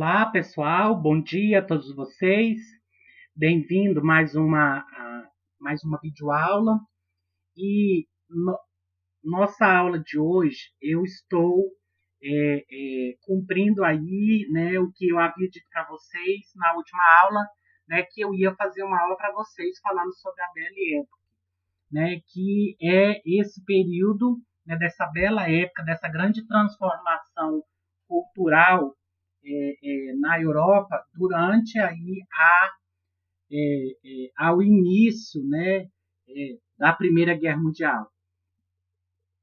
Olá, pessoal. Bom dia a todos vocês. Bem-vindo mais uma videoaula. E nossa aula de hoje, eu estou cumprindo aí, né, o que eu havia dito para vocês na última aula, né, que eu ia fazer uma aula para vocês falando sobre a Belle Époque, né, que é esse período, né, dessa bela época, dessa grande transformação cultural na Europa durante aí ao início, né, da Primeira Guerra Mundial.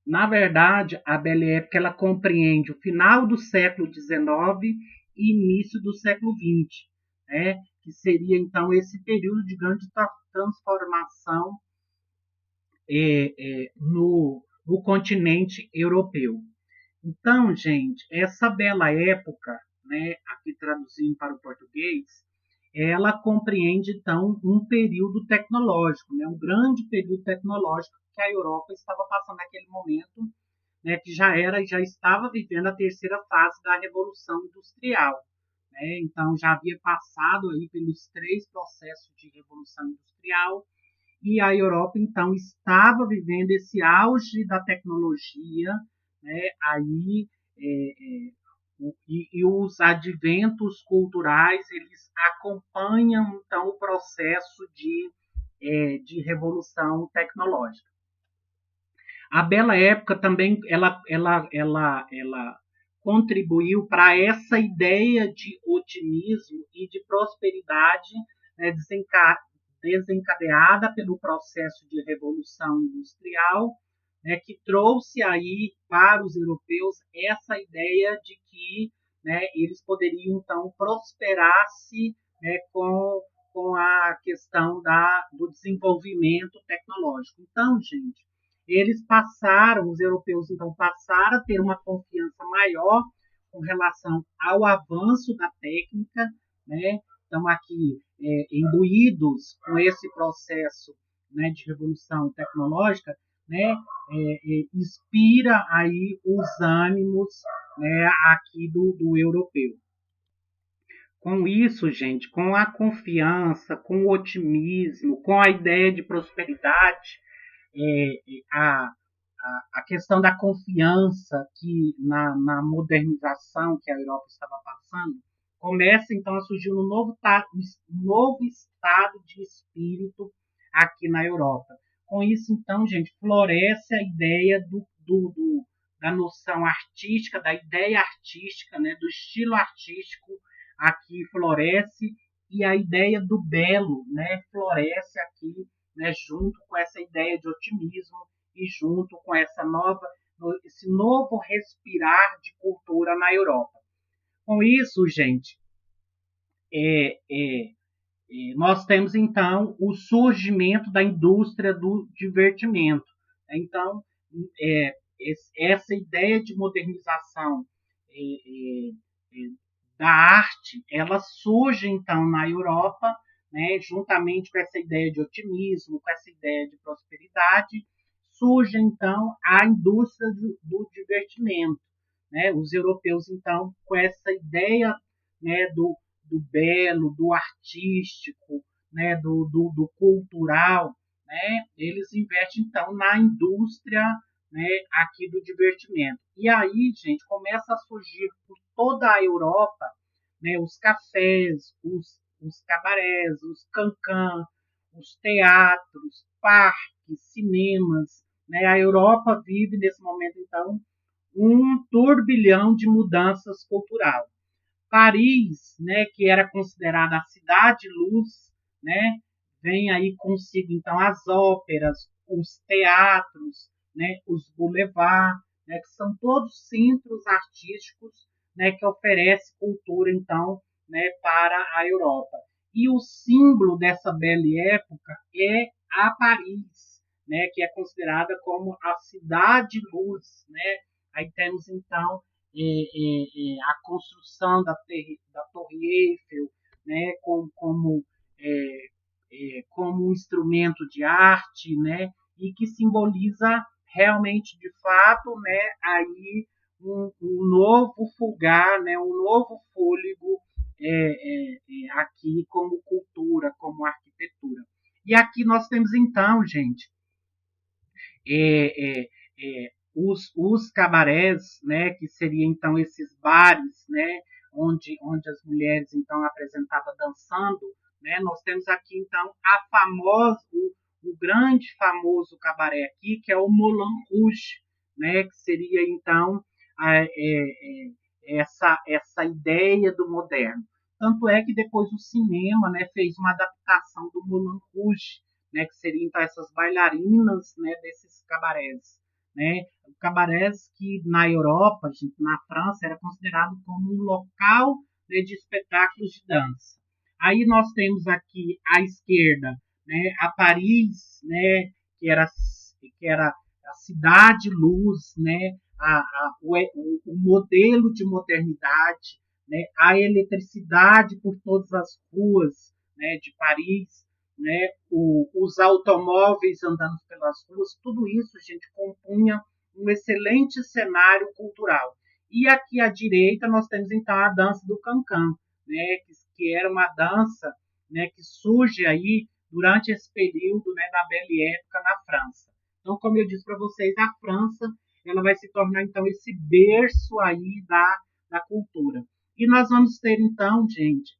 Na verdade, a Belle Époque ela compreende o final do século XIX e início do século XX, né, que seria então esse período de grande transformação no continente europeu. Então, gente, essa bela época, né, aqui traduzindo para o português, ela compreende, então, um período tecnológico, né, um grande período tecnológico que a Europa estava passando naquele momento, né, que já estava vivendo a terceira fase da Revolução Industrial. Né, então, já havia passado aí pelos 3 processos de Revolução Industrial, e a Europa, então, estava vivendo esse auge da tecnologia, né, aí, e os adventos culturais, eles acompanham, então, o processo de revolução tecnológica. A Bela Época também, ela contribuiu para essa ideia de otimismo e de prosperidade, né, desencadeada pelo processo de revolução industrial, né, que trouxe aí para os europeus essa ideia de que, né, eles poderiam então prosperar-se, né, com a questão do desenvolvimento tecnológico. Então, gente, os europeus então passaram a ter uma confiança maior com relação ao avanço da técnica, né? Estão aqui imbuídos com esse processo, né, de revolução tecnológica, né, inspira aí os ânimos, né, aqui do europeu. Com isso, gente, com a confiança, com o otimismo, com a ideia de prosperidade, a questão da confiança que na modernização que a Europa estava passando, começa então a surgir um novo estado de espírito aqui na Europa. Com isso, então, gente, floresce a ideia da noção artística, da ideia artística, né, do estilo artístico aqui floresce, e a ideia do belo, né, floresce aqui, né, junto com essa ideia de otimismo e junto com esse novo respirar de cultura na Europa. Com isso, gente, nós temos então o surgimento da indústria do divertimento. Então, essa ideia de modernização da arte, ela surge então na Europa, né, juntamente com essa ideia de otimismo, com essa ideia de prosperidade, surge então a indústria do divertimento, né? Os europeus então com essa ideia, né, do belo, do artístico, né, do cultural, né? Eles investem então na indústria, né, aqui do divertimento. E aí, gente, começa a surgir por toda a Europa, né, os cafés, os cabarés, os cancãs, os teatros, parques, cinemas, né? A Europa vive nesse momento então um turbilhão de mudanças culturais. Paris, né, que era considerada a cidade-luz, né, vem aí consigo então as óperas, os teatros, né, os boulevards, né, que são todos centros artísticos, né, que oferece cultura então, né, para a Europa. E o símbolo dessa bela época é a Paris, né, que é considerada como a cidade-luz, né? Aí temos então a construção da Torre Eiffel, né, como um instrumento de arte, né, e que simboliza realmente, de fato, né, aí um novo fulgar, né, um novo fôlego aqui como cultura, como arquitetura. E aqui nós temos então, gente, os cabarés, né, que seriam então esses bares, né, onde as mulheres então apresentavam dançando, né, nós temos aqui então o grande famoso cabaré aqui, que é o Moulin Rouge, né, que seria então essa ideia do moderno. Tanto é que depois o cinema, né, fez uma adaptação do Moulin Rouge, né, que seriam então essas bailarinas, né, desses cabarés, né, cabarés que na Europa, na França, era considerado como um local, né, de espetáculos de dança. Aí nós temos aqui à esquerda, né, a Paris, né, que era a cidade luz, né, o modelo de modernidade, né, a eletricidade por todas as ruas, né, de Paris, né, os automóveis andando pelas ruas, tudo isso, gente, compunha um excelente cenário cultural. E aqui à direita nós temos então a dança do cancan, né, que era uma dança, né, que surge aí durante esse período, né, da Belle Époque na França. Então, como eu disse para vocês, a França ela vai se tornar então esse berço aí da cultura. E nós vamos ter então, gente,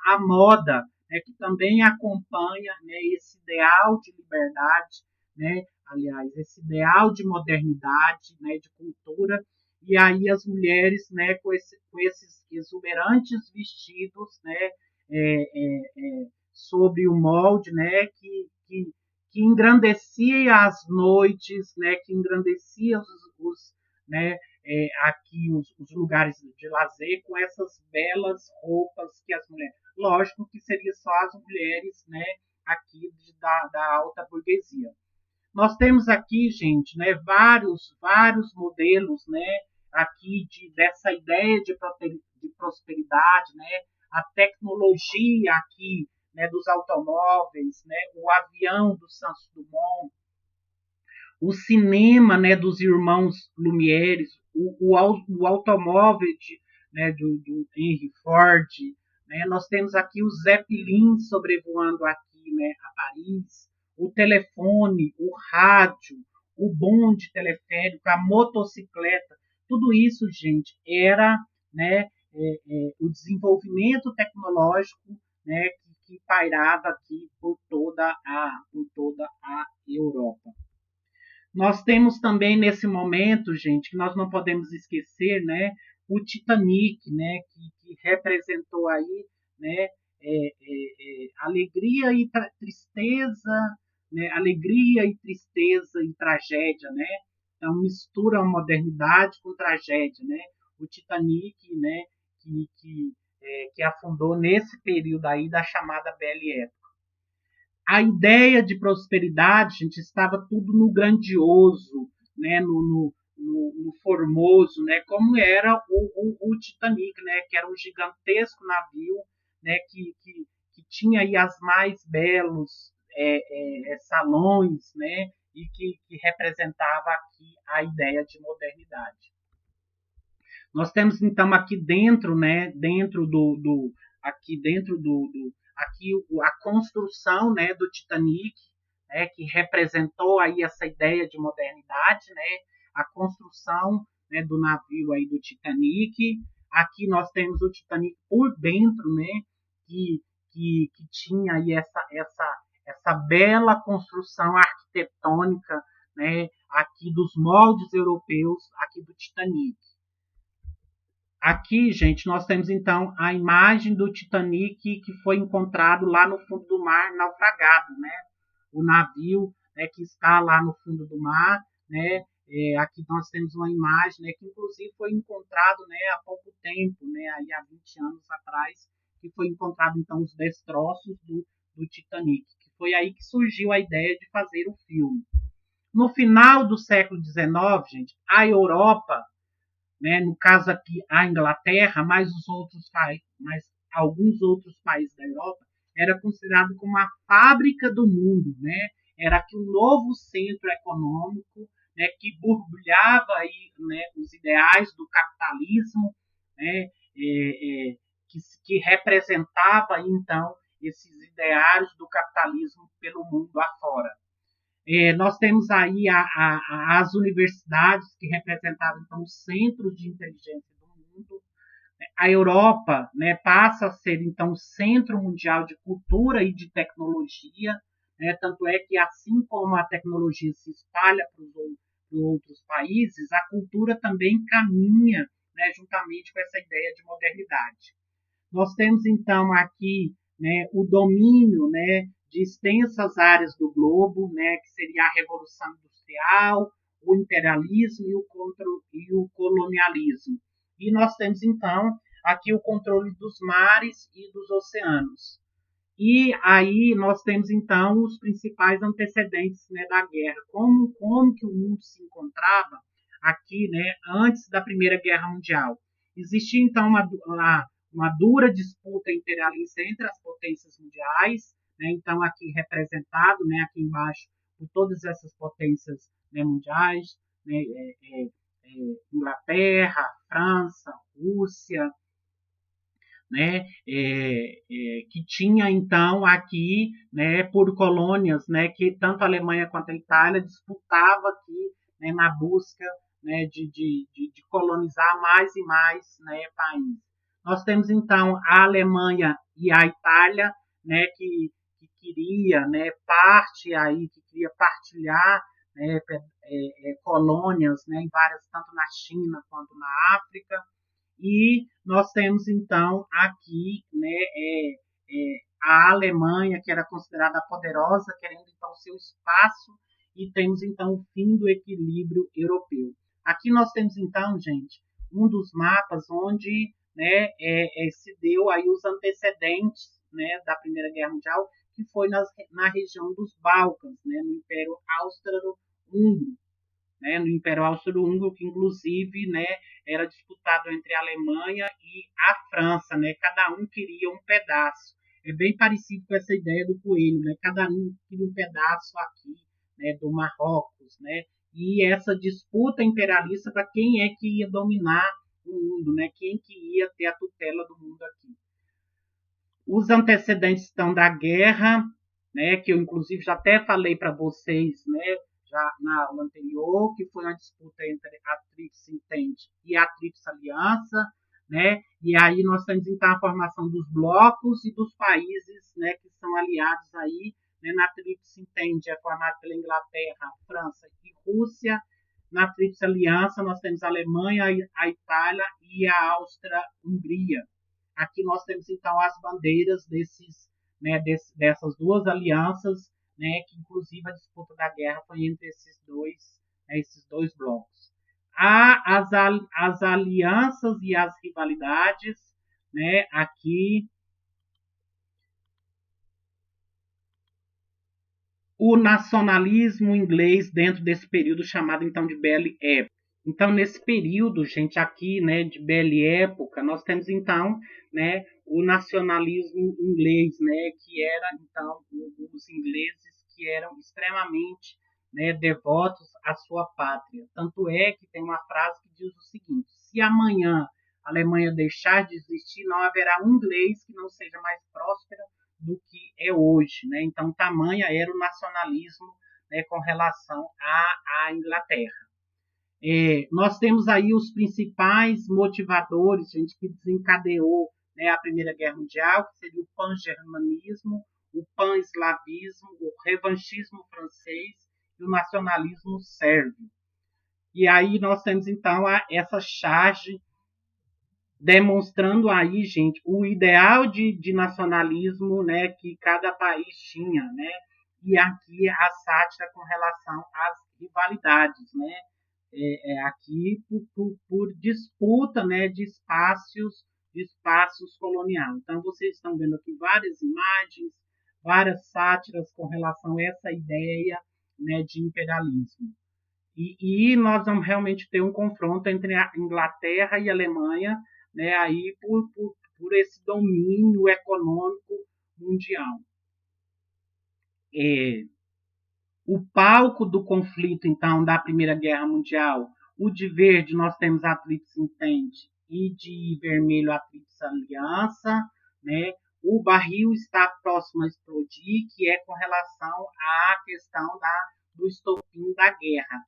a moda, né, que também acompanha, né, esse ideal de liberdade, né, aliás, esse ideal de modernidade, né, de cultura, e aí as mulheres, né, com esses exuberantes vestidos, né, sobre o molde, né, que engrandecia as noites, né, que engrandecia né, aqui os lugares de lazer com essas belas roupas que as mulheres. Lógico que seria só as mulheres, né, aqui da alta burguesia. Nós temos aqui, gente, né, vários modelos, né, aqui dessa ideia de prosperidade, né, a tecnologia aqui, né, dos automóveis, né, o avião do Santos Dumont, o cinema, né, dos irmãos Lumière, o automóvel né, do Henry Ford, né, nós temos aqui o Zeppelin sobrevoando aqui, né, a Paris, o telefone, o rádio, o bonde teleférico, a motocicleta, tudo isso, gente, era, né, o desenvolvimento tecnológico, né, que pairava aqui por toda a Europa. Nós temos também nesse momento, gente, que nós não podemos esquecer, né, o Titanic, né, que representou aí, né, alegria e tristeza, né, alegria e tristeza e tragédia, né? Então mistura a modernidade com tragédia, né? O Titanic, né, que afundou nesse período aí da chamada Belle Époque. A ideia de prosperidade, gente, estava tudo no grandioso, né, no formoso, né, como era o Titanic, né, que era um gigantesco navio, né, que tinha aí as mais belos salões, né, e que representava aqui a ideia de modernidade. Nós temos então aqui dentro, né, aqui dentro aqui a construção, né, do Titanic, né, que representou aí essa ideia de modernidade, né, a construção, né, do navio aí do Titanic. Aqui nós temos o Titanic por dentro, né, que tinha aí essa bela construção arquitetônica, né, aqui dos moldes europeus, aqui do Titanic. Aqui, gente, nós temos então a imagem do Titanic que foi encontrado lá no fundo do mar, naufragado, né? O navio, né, que está lá no fundo do mar, né? Aqui nós temos uma imagem, né, que inclusive foi encontrado, né, há pouco tempo, né, aí há 20 anos atrás, que foi encontrado então os destroços do Titanic, que foi aí que surgiu a ideia de fazer o filme. No final do século XIX, gente, a Europa, né, no caso aqui a Inglaterra, mas alguns outros países da Europa, era considerado como a fábrica do mundo, né? Era aqui um novo centro econômico, né, que borbulhava aí, né, os ideais do capitalismo, né, que representava, então, esses ideários do capitalismo pelo mundo afora. Nós temos aí as universidades, que representavam, então, os centros de inteligência do mundo. A Europa, né, passa a ser, então, o centro mundial de cultura e de tecnologia, né, tanto é que, assim como a tecnologia se espalha para os outros países, a cultura também caminha, né, juntamente com essa ideia de modernidade. Nós temos, então, aqui, né, o domínio, né, de extensas áreas do globo, né, que seria a Revolução Industrial, o imperialismo e o colonialismo. E nós temos, então, aqui o controle dos mares e dos oceanos. E aí nós temos, então, os principais antecedentes, né, da guerra. Como que o mundo se encontrava aqui, né, antes da Primeira Guerra Mundial. Existia, então, uma dura disputa imperialista entre as potências mundiais, né, então aqui representado, né, aqui embaixo, por todas essas potências, né, mundiais, né, Inglaterra, França, Rússia, né, que tinha então aqui, né, por colônias, né, que tanto a Alemanha quanto a Itália disputavam aqui, né, na busca, né, de colonizar mais e mais, né, países. Nós temos então a Alemanha e a Itália, né, que queria, né, parte aí, que queria partilhar, né, colônias, né, em várias, tanto na China quanto na África. E nós temos, então, aqui, né, a Alemanha, que era considerada poderosa, querendo, então, seu espaço, e temos, então, o fim do equilíbrio europeu. Aqui nós temos, então, gente, um dos mapas onde, né, se deu aí os antecedentes, né, da Primeira Guerra Mundial, que foi na região dos Balcãs, né, no Império Austro-Húngaro, né, no Império Austro-Húngaro, que inclusive, né, era disputado entre a Alemanha e a França, né, cada um queria um pedaço. É bem parecido com essa ideia do coelho, né, cada um queria um pedaço aqui, né, do Marrocos, né, e essa disputa imperialista para quem é que ia dominar o mundo, né, quem que ia ter a tutela do mundo aqui. Os antecedentes estão da guerra, né, que eu inclusive já até falei para vocês, né, já na aula anterior, que foi uma disputa entre a Tríplice Entente e a Tríplice Aliança, né, e aí nós temos então a formação dos blocos e dos países, né, que são aliados aí, né, na Tríplice Entente é formada pela Inglaterra, França e Rússia. Na Tríplice Aliança nós temos a Alemanha, a Itália e a Áustria-Hungria. Aqui nós temos então as bandeiras né, dessas duas alianças, né, que inclusive a disputa da guerra foi entre esses dois blocos. Há as alianças e as rivalidades, né, aqui o nacionalismo inglês dentro desse período chamado então de Belle Époque. Então, nesse período, gente, aqui, né, de Belle Época, nós temos então, né, o nacionalismo inglês, né, que era então os ingleses que eram extremamente, né, devotos à sua pátria. Tanto é que tem uma frase que diz o seguinte: se amanhã a Alemanha deixar de existir, não haverá um inglês que não seja mais próspero do que é hoje, né? Então, tamanha era o nacionalismo, né, com relação à Inglaterra. Nós temos aí os principais motivadores, gente, que desencadeou, né, a Primeira Guerra Mundial, que seria o pan-germanismo, o pan-eslavismo, o revanchismo francês e o nacionalismo sérvio. E aí nós temos, então, essa charge demonstrando aí, gente, o ideal de nacionalismo, né, que cada país tinha, né, e aqui a sátira com relação às rivalidades, né, aqui por disputa, né, de espaços coloniais. Então vocês estão vendo aqui várias imagens, várias sátiras com relação a essa ideia, né, de imperialismo. E nós vamos realmente ter um confronto entre a Inglaterra e a Alemanha, né, aí por esse domínio econômico mundial. O palco do conflito, então, da Primeira Guerra Mundial, o de verde nós temos a Tríplice Entente e de vermelho a Tríplice Aliança, né? O barril está próximo a explodir, que é com relação à questão do estopim da guerra.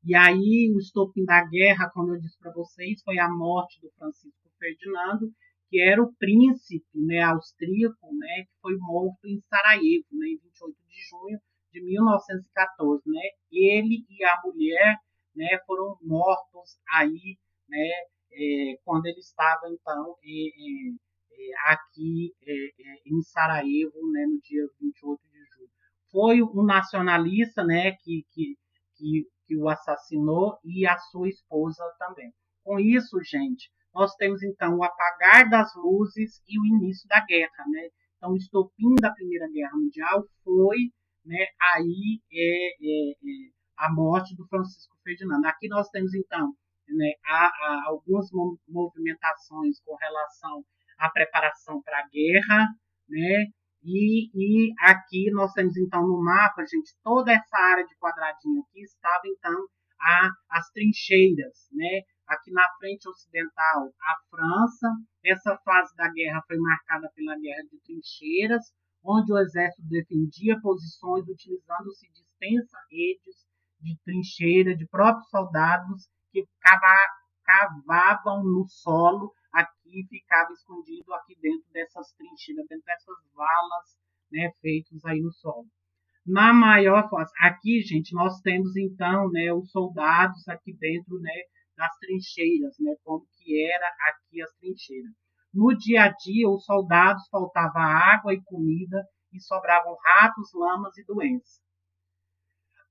E aí, o estopim da guerra, como eu disse para vocês, foi a morte do Francisco Ferdinando, que era o príncipe, né, austríaco, né, que foi morto em Sarajevo, né, em 28 de junho de 1914. Né? Ele e a mulher, né, foram mortos aí, né, quando ele estava, então, aqui em Sarajevo, né, no dia 28 de julho. Foi um nacionalista, né, que o assassinou, e a sua esposa também. Com isso, gente, nós temos então o apagar das luzes e o início da guerra, né? Então, o estopim da Primeira Guerra Mundial foi, né, aí a morte do Francisco Ferdinando. Aqui nós temos então, né, algumas movimentações com relação à preparação para a guerra, né? E aqui nós temos, então, no mapa, gente, toda essa área de quadradinho aqui estava, então, as trincheiras, né? Aqui na frente ocidental, a França. Essa fase da guerra foi marcada pela guerra de trincheiras, onde o exército defendia posições utilizando-se de extensas redes de trincheira de próprios soldados que cavavam no solo aqui, ficava escondido aqui dentro dessas trincheiras, dentro dessas valas, né, feitas aí no solo. Na maior aqui, gente, nós temos então, né, os soldados aqui dentro, né, das trincheiras, né, como que era aqui as trincheiras. No dia a dia, os soldados faltava água e comida e sobravam ratos, lamas e doenças.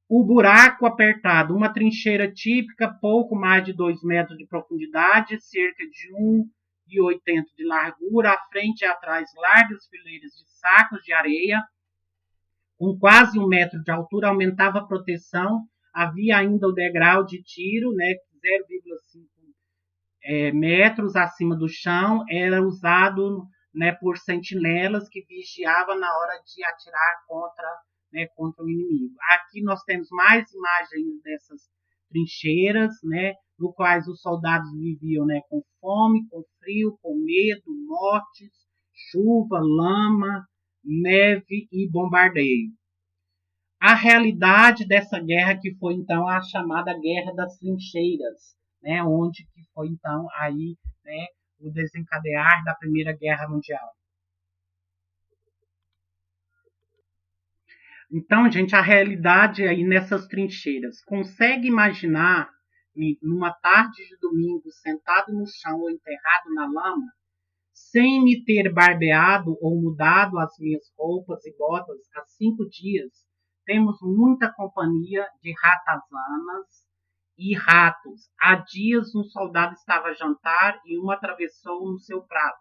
O buraco apertado, uma trincheira típica, pouco mais de 2 metros de profundidade, cerca de 1,80 de largura, à frente e atrás largas fileiras de sacos de areia, com quase 1 metro de altura, aumentava a proteção. Havia ainda o degrau de tiro, né, 0,5 metros acima do chão, era usado, né, por sentinelas que vigiavam na hora de atirar contra o inimigo. Aqui nós temos mais imagens dessas trincheiras, né, no quais os soldados viviam, né, com fome, com frio, com medo, mortes, chuva, lama, neve e bombardeio. A realidade dessa guerra, que foi então a chamada Guerra das Trincheiras, né, onde que foi então aí, né, o desencadear da Primeira Guerra Mundial. Então, gente, a realidade aí nessas trincheiras. Consegue imaginar, numa tarde de domingo, sentado no chão ou enterrado na lama, sem me ter barbeado ou mudado as minhas roupas e botas há 5 dias? Temos muita companhia de ratazanas e ratos. Há dias um soldado estava a jantar e um atravessou no seu prato.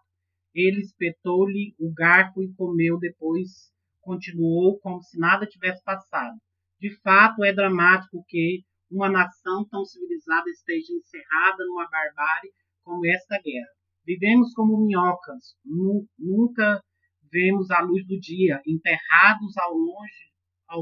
Ele espetou-lhe o garfo e comeu, depois continuou como se nada tivesse passado. De fato, é dramático que uma nação tão civilizada esteja encerrada numa barbárie como esta guerra. Vivemos como minhocas, nunca vemos a luz do dia, enterrados ao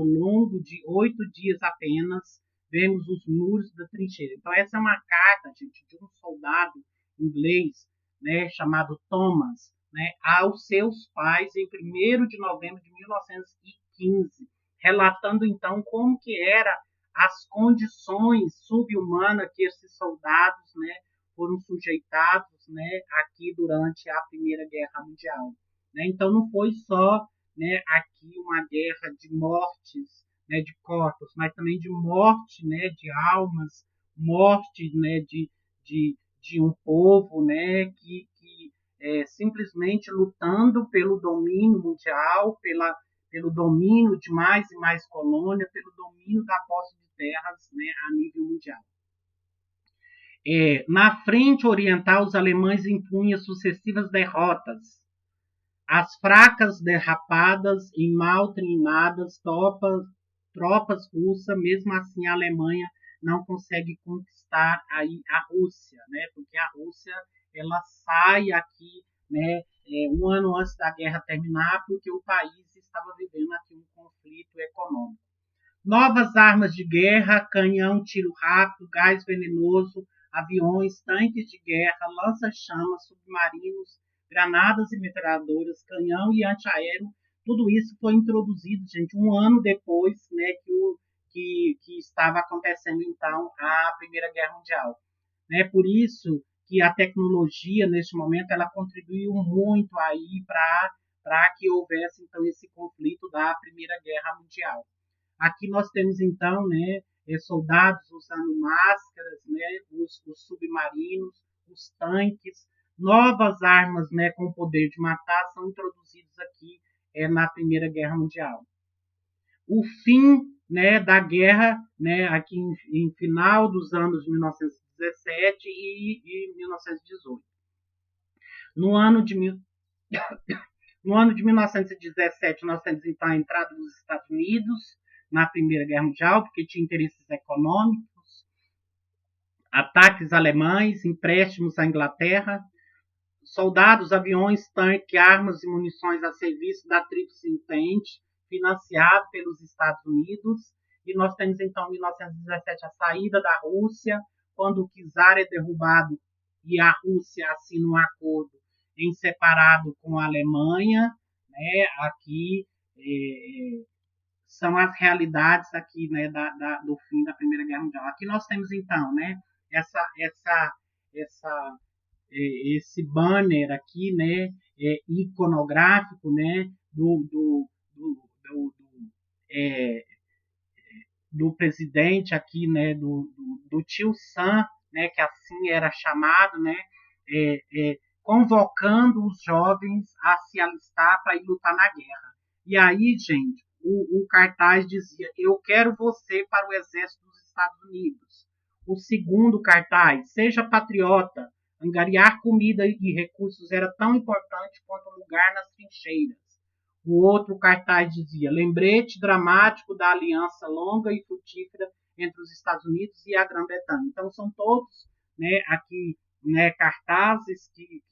longo de 8 dias apenas, vemos os muros da trincheira. Então, essa é uma carta, gente, de um soldado inglês, né, chamado Thomas, né, aos seus pais em 1º de novembro de 1915, relatando então como que era as condições subhumanas que esses soldados, né, foram sujeitados, né, aqui durante a Primeira Guerra Mundial. Né? Então não foi só, né, aqui uma guerra de mortes, né, de corpos, mas também de morte, né, de almas, morte, né, de um povo, né, que simplesmente lutando pelo domínio mundial, pelo domínio de mais e mais colônias, pelo domínio da posse de terras, né, a nível mundial. Na frente oriental, os alemães impunham sucessivas derrotas. As fracas derrapadas e mal treinadas tropas russas, mesmo assim a Alemanha não consegue conquistar aí a Rússia, né? Porque a Rússia ela sai aqui, né, um ano antes da guerra terminar, porque o país estava vivendo aqui um conflito econômico. Novas armas de guerra, canhão, tiro rápido, gás venenoso, aviões, tanques de guerra, lança-chamas, submarinos, granadas e metralhadoras, canhão e antiaéreo. Tudo isso foi introduzido, gente, um ano depois, né, que estava acontecendo, então, a Primeira Guerra Mundial. Né? Por isso que a tecnologia, neste momento, ela contribuiu muito aí para que houvesse, então, esse conflito da Primeira Guerra Mundial. Aqui nós temos, então, né, soldados usando máscaras, né, os submarinos, os tanques, novas armas, né, com o poder de matar são introduzidos aqui na Primeira Guerra Mundial. O fim, né, da guerra, né, aqui em final dos anos de 1917 e 1918. No ano de 1917, nós temos então a entrada dos Estados Unidos na Primeira Guerra Mundial, porque tinha interesses econômicos, ataques alemães, empréstimos à Inglaterra, soldados, aviões, tanques, armas e munições a serviço da Tríplice Entente, financiado pelos Estados Unidos. E nós temos então em 1917 a saída da Rússia, quando o czar é derrubado e a Rússia assina um acordo em separado com a Alemanha, né? Aqui são as realidades aqui, né, do fim da Primeira Guerra Mundial. Aqui nós temos então, né, esse banner aqui, né, iconográfico, né, do presidente aqui, né, do tio Sam, né, que assim era chamado, né, convocando os jovens a se alistar para ir lutar na guerra. E aí, gente, o cartaz dizia: eu quero você para o exército dos Estados Unidos. O segundo cartaz: seja patriota. Angariar comida e recursos era tão importante quanto o lugar nas trincheiras. O outro cartaz dizia: lembrete dramático da aliança longa e frutífera entre os Estados Unidos e a Grã-Bretanha. Então, são todos, né, aqui, né, cartazes que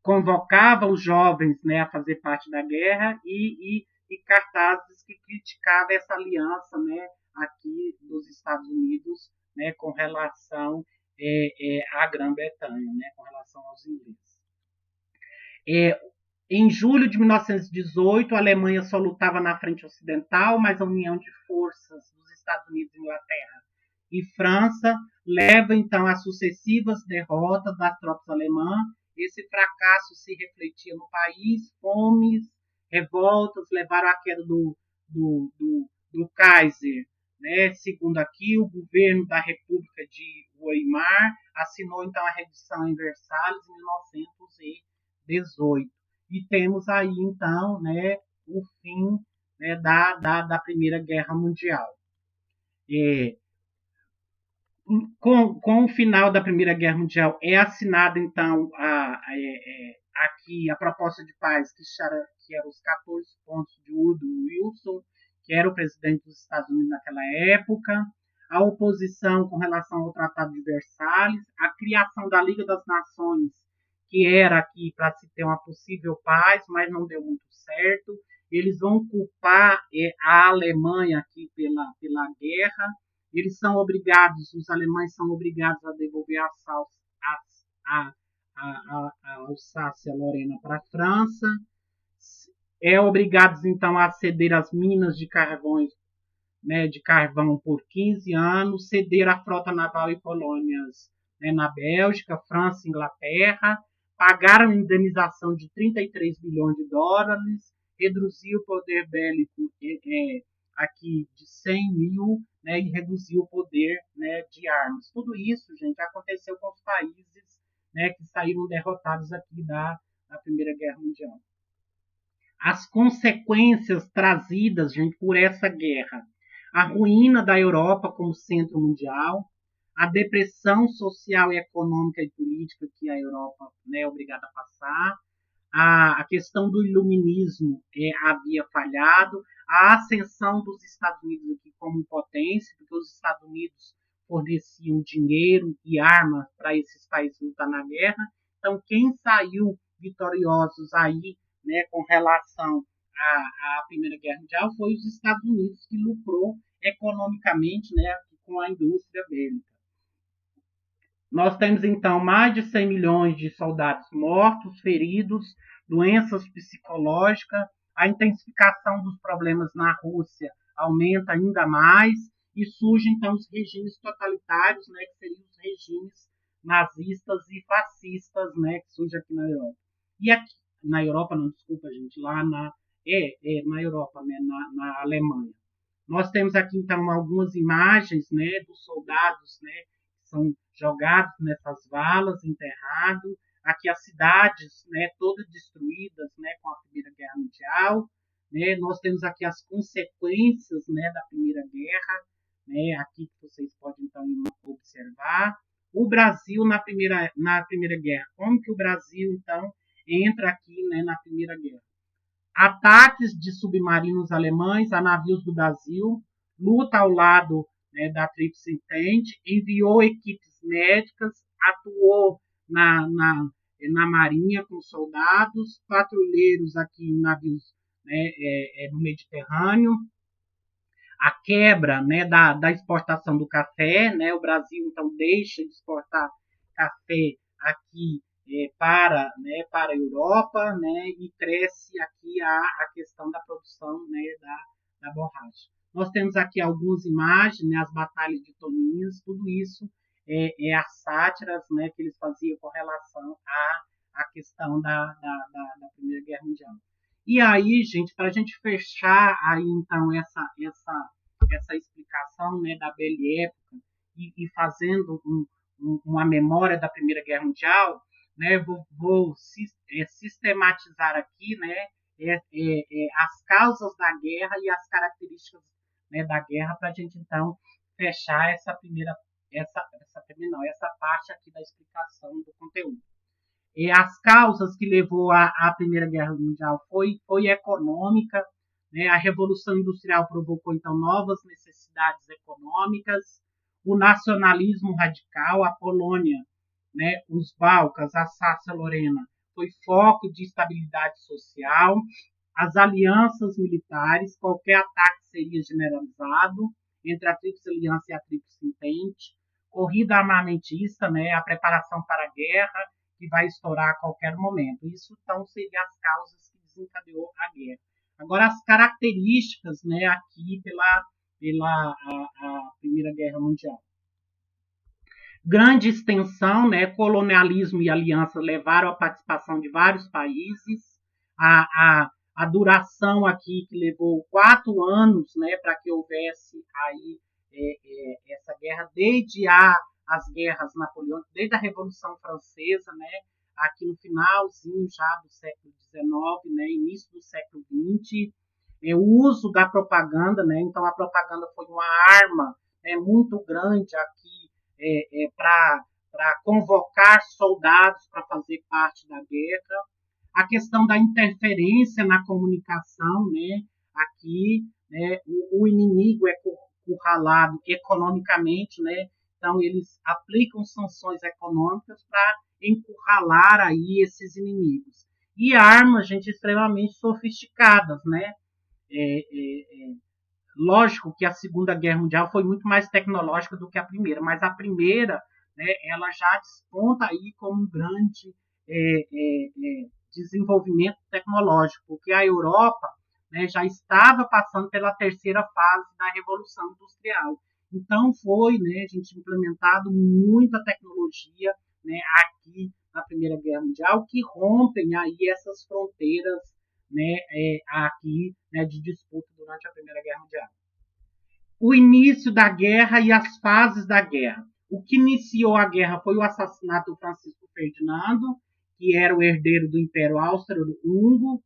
convocavam os jovens, né, a fazer parte da guerra e cartazes que criticavam essa aliança, né, aqui dos Estados Unidos, né, com relação à Grã-Bretanha, né, com relação aos ingleses. Em julho de 1918, a Alemanha só lutava na frente ocidental, mas a união de forças dos Estados Unidos, Inglaterra e França leva então a sucessivas derrotas das tropas alemãs. Esse fracasso se refletia no país, fomes, revoltas levaram à queda do Kaiser. Né? Segundo aqui, o governo da República de Weimar assinou então a rendição em Versalhes em 1918. E temos aí então, né, o fim, né, da Primeira Guerra Mundial. Com o final da Primeira Guerra Mundial é assinada então aqui a proposta de paz que era os 14 pontos de Woodrow Wilson, que era o presidente dos Estados Unidos naquela época, a oposição com relação ao Tratado de Versalhes, a criação da Liga das Nações, que era aqui para se ter uma possível paz, mas não deu muito certo. Eles vão culpar a Alemanha aqui pela guerra. Eles são obrigados, os alemães são obrigados a devolver a Alsácia-Lorena para a França. Obrigados então a ceder as minas de carvão, né, de carvão por 15 anos, ceder a frota naval e colônias, né, na Bélgica, França e Inglaterra, pagaram indenização de 33 bilhões de dólares, reduzir o poder bélico aqui de 100 mil, né, e reduzir o poder, né, de armas. Tudo isso, gente, aconteceu com os países, né, que saíram derrotados aqui da Primeira Guerra Mundial. As consequências trazidas, gente, por essa guerra: a ruína da Europa como centro mundial, a depressão social e econômica e política que a Europa, né, é obrigada a passar, a questão do iluminismo havia falhado, a ascensão dos Estados Unidos aqui como potência, porque os Estados Unidos forneciam dinheiro e armas para esses países lutar na guerra. Então, quem saiu vitoriosos aí, né, com relação à Primeira Guerra Mundial foi os Estados Unidos, que lucrou economicamente, né, com a indústria bélica. Nós temos, então, mais de 100 milhões de soldados mortos, feridos, doenças psicológicas, a intensificação dos problemas na Rússia aumenta ainda mais, e surgem, então, os regimes totalitários, né, que seriam os regimes nazistas e fascistas, né, que surgem aqui na Europa. E aqui, na Europa, não, desculpa, gente, lá na Europa, né, na Alemanha. Nós temos aqui, então, algumas imagens, né, dos soldados, né, que são jogados nessas valas, enterrados. Aqui as cidades, né, todas destruídas, né, com a Primeira Guerra Mundial. Né? Nós temos aqui as consequências, né, da Primeira Guerra, né, aqui que vocês podem, então, observar. O Brasil na Primeira Guerra. Como que o Brasil, então, entra aqui, né, na Primeira Guerra? Ataques de submarinos alemães a navios do Brasil, luta ao lado, né, da Tríplice Entente, enviou equipes médicas, atuou na Marinha com soldados, patrulheiros aqui em navios, né, no Mediterrâneo, a quebra, né, da exportação do café, né, o Brasil então deixa de exportar café aqui para a Europa, né, e cresce aqui a questão da produção, né, da borracha. Nós temos aqui algumas imagens, né, as batalhas de Toninhas, tudo isso as sátiras, né, que eles faziam com relação à questão da Primeira Guerra Mundial. E aí, gente, para a gente fechar aí então essa explicação, né, da Belle Époque e fazendo uma memória da Primeira Guerra Mundial, né, vou sistematizar aqui, né, as causas da guerra e as características, né, da guerra, para a gente então fechar essa parte aqui da explicação do conteúdo. E as causas que levou à Primeira Guerra Mundial foi econômica, né? A Revolução Industrial provocou então novas necessidades econômicas, o nacionalismo radical, a Polônia, né, os Balcãs, a Sácia-Lorena, foi foco de estabilidade social, as alianças militares, qualquer ataque seria generalizado entre a Tríplice Aliança e a Tríplice Entente, corrida armamentista, né, a preparação para a guerra, que vai estourar a qualquer momento. Isso, então, seriam as causas que desencadeou a guerra. Agora, as características, né, aqui pela a Primeira Guerra Mundial. Grande extensão, né, colonialismo e aliança levaram à participação de vários países, a duração aqui que levou 4 anos, né, para que houvesse aí essa guerra, desde as guerras napoleônicas, desde a Revolução Francesa, né, aqui no finalzinho já do século XIX, né, início do século XX, o uso da propaganda, né, então a propaganda foi uma arma, né, muito grande aqui para convocar soldados para fazer parte da guerra, a questão da interferência na comunicação, né, aqui, né, o inimigo é encurralado economicamente, né, então eles aplicam sanções econômicas para encurralar aí esses inimigos. E armas, gente, extremamente sofisticadas, né, lógico que a Segunda Guerra Mundial foi muito mais tecnológica do que a primeira, mas a primeira, né, ela já desponta aí como um grande desenvolvimento tecnológico, porque a Europa, né, já estava passando pela terceira fase da Revolução Industrial. Então foi, né, a gente implementado muita tecnologia, né, aqui na Primeira Guerra Mundial, que rompem aí essas fronteiras, né, aqui, né, de disputa durante a Primeira Guerra Mundial. O início da guerra e as fases da guerra. O que iniciou a guerra foi o assassinato do Francisco Ferdinando, que era o herdeiro do Império Austro-Húngaro.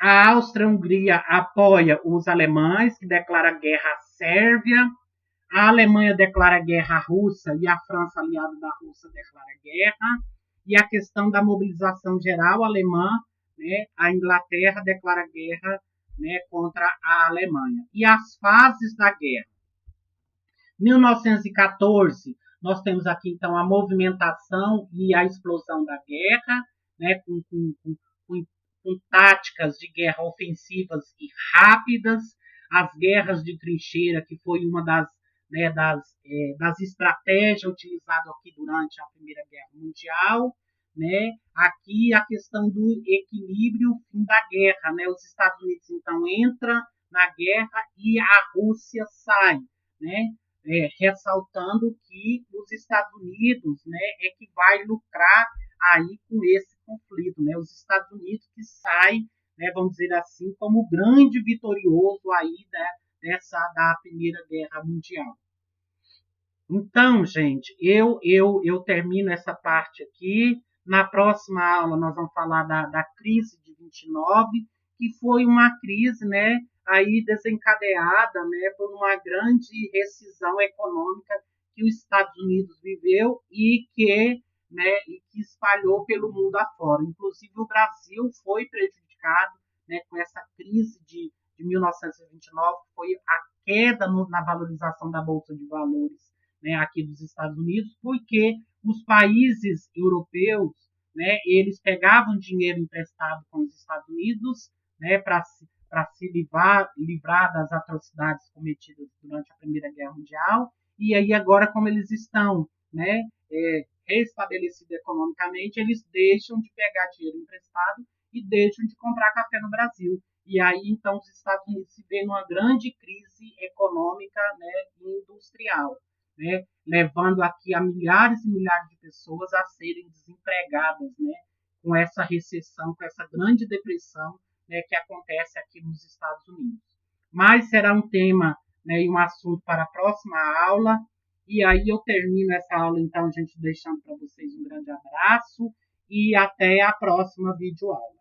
A Áustria-Hungria apoia os alemães, que declara guerra à Sérvia. A Alemanha declara guerra à Rússia e a França, aliada da Rússia, declara guerra. E a questão da mobilização geral alemã, né, a Inglaterra declara guerra, né, contra a Alemanha. E as fases da guerra. 1914, nós temos aqui, então, a movimentação e a explosão da guerra, né, com táticas de guerra ofensivas e rápidas, as guerras de trincheira, que foi uma né, das estratégias utilizadas aqui durante a Primeira Guerra Mundial, né? Aqui a questão do equilíbrio fim da guerra, né? Os Estados Unidos então entra na guerra e a Rússia sai, né? Ressaltando que os Estados Unidos, né, é que vai lucrar aí com esse conflito, né? Os Estados Unidos que sai, né, vamos dizer assim, como o grande vitorioso aí, né, da Primeira Guerra Mundial. Então, gente, eu termino essa parte aqui. Na próxima aula, nós vamos falar da crise de 29, que foi uma crise, né, aí desencadeada, né, por uma grande rescisão econômica que os Estados Unidos viveu e que espalhou pelo mundo afora. Inclusive, o Brasil foi prejudicado, né, com essa crise de 1929, que foi a queda na valorização da Bolsa de Valores, né, aqui dos Estados Unidos, porque os países europeus, né, eles pegavam dinheiro emprestado com os Estados Unidos, né, para se livrar das atrocidades cometidas durante a Primeira Guerra Mundial, e aí agora, como eles estão, né, restabelecidos economicamente, eles deixam de pegar dinheiro emprestado e deixam de comprar café no Brasil. E aí, então, os Estados Unidos se vê numa grande crise econômica, né, e industrial, né, levando aqui a milhares e milhares de pessoas a serem desempregadas, né, com essa recessão, com essa grande depressão, né, que acontece aqui nos Estados Unidos. Mas será um tema, né, e um assunto para a próxima aula. E aí eu termino essa aula, então, gente, deixando para vocês um grande abraço e até a próxima videoaula.